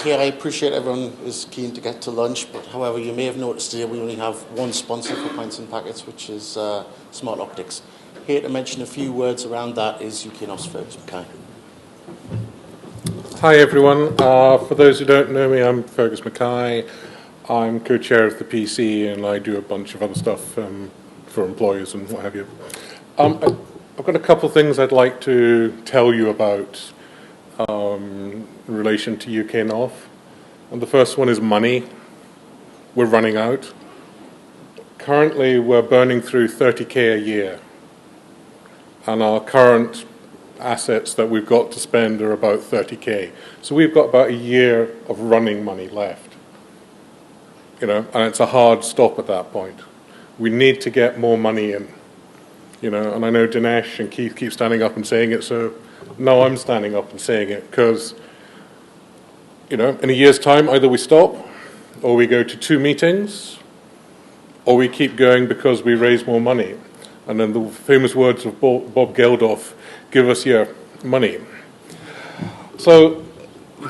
Okay, I appreciate everyone is keen to get to lunch, but however, you may have noticed today we only have one sponsor for Pints and Packets, which is Smart Optics. Here to mention a few words around that is UKNOF's Fearghas. McKay. Hi everyone. For those who don't know me, I'm Fearghas McKay. I'm co-chair of the PC and I do a bunch of other stuff for employers and what have you. I've got a couple of things I'd like to tell you about in relation to UKNOF. And the first one is money. We're running out. Currently we're burning through 30k a year. And our current assets that we've got to spend are about 30k. So we've got about a year of running money left. And it's a hard stop at that point. We need to get more money in. And I know Dinesh and Keith keep standing up and saying it, so now I'm standing up and saying it, because, in a year's time, either we stop, or we go to 2 meetings, or we keep going because we raise more money. And then the famous words of Bob Geldof, give us your money. So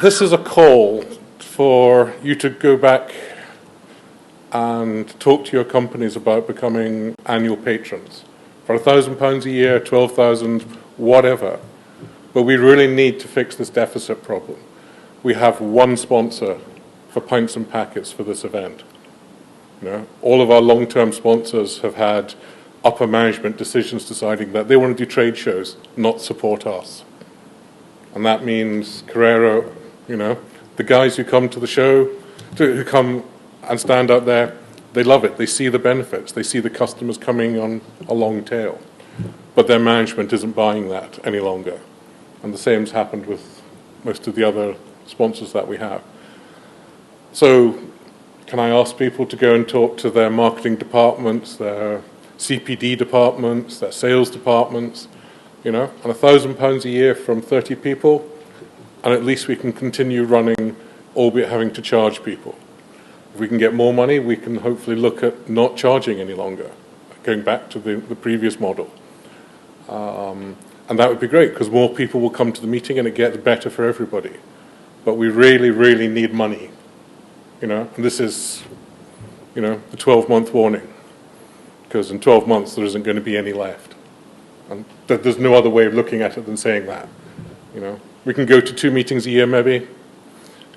this is a call for you to go back and talk to your companies about becoming annual patrons. For £1,000 a year, 12,000, whatever. But we really need to fix this deficit problem. We have one sponsor for Pints and Packets for this event. All of our long-term sponsors have had upper management decisions deciding that they want to do trade shows, not support us. And that means Carrera, the guys who come to the show, who come and stand out there, they love it. They see the benefits. They see the customers coming on a long tail. But their management isn't buying that any longer. And the same's happened with most of the other sponsors that we have. So can I ask people to go and talk to their marketing departments, their CPD departments, their sales departments, and £1,000 a year from 30 people, and at least we can continue running, albeit having to charge people. If we can get more money, we can hopefully look at not charging any longer, going back to the previous model. And that would be great, because more people will come to the meeting and it gets better for everybody. But we really, really need money. And this is, the 12-month warning. Because in 12 months there isn't going to be any left. And there's no other way of looking at it than saying that. We can go to 2 meetings a year maybe,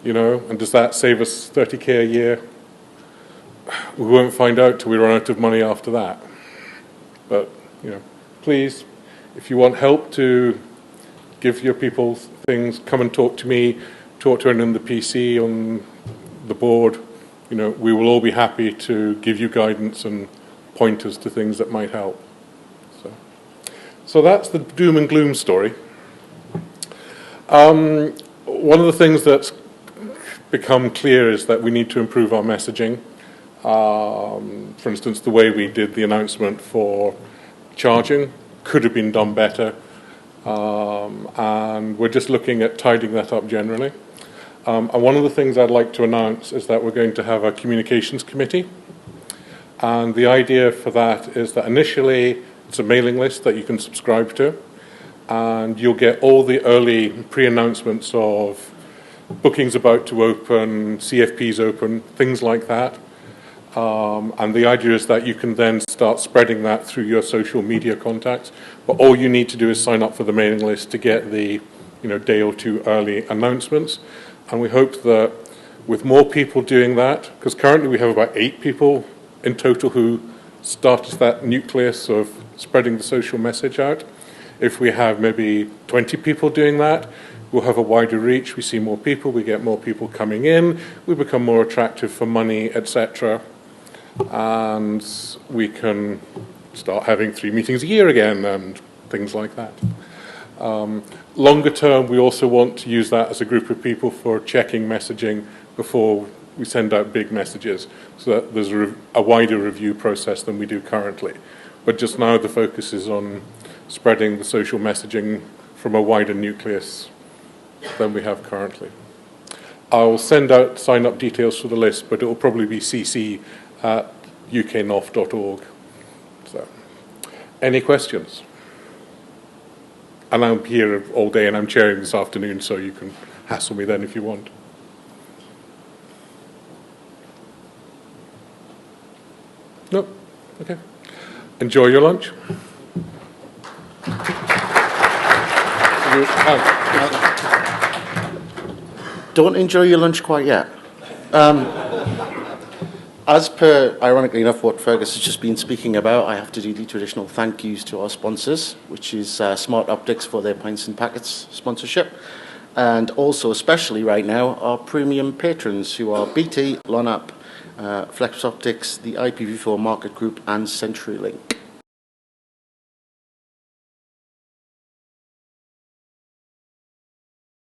and does that save us 30k a year? We won't find out till we run out of money after that. But, please, if you want help to give your people things, come and talk to me, talk to anyone on the PC, on the board. We will all be happy to give you guidance and pointers to things that might help. So that's the doom and gloom story. One of the things that's become clear is that we need to improve our messaging. For instance, the way we did the announcement for charging could have been done better. And we're just looking at tidying that up generally. And one of the things I'd like to announce is that we're going to have a communications committee. And the idea for that is that initially it's a mailing list that you can subscribe to, and you'll get all the early pre-announcements of bookings about to open, CFPs open, things like that. And the idea is that you can then start spreading that through your social media contacts. But all you need to do is sign up for the mailing list to get the day or 2 early announcements. And we hope that with more people doing that, because currently we have about 8 people in total who started that nucleus of spreading the social message out. If we have maybe 20 people doing that, we'll have a wider reach. We see more people, we get more people coming in, we become more attractive for money, etc. And we can start having 3 meetings a year again and things like that. Longer term, we also want to use that as a group of people for checking messaging before we send out big messages, so that there's a wider review process than we do currently. But just now the focus is on spreading the social messaging from a wider nucleus than we have currently. I'll send out sign-up details for the list, but it will probably be cc@uknof.org. So, any questions? And I'm here all day and I'm chairing this afternoon, so you can hassle me then if you want. No? Okay. Enjoy your lunch. Don't enjoy your lunch quite yet. As per, ironically enough, what Fearghas has just been speaking about, I have to do the traditional thank yous to our sponsors, which is Smart Optics for their Pints and Packets sponsorship, and also, especially right now, our premium patrons, who are BT, LonUp, Flex Optics, the IPv4 Market Group, and CenturyLink.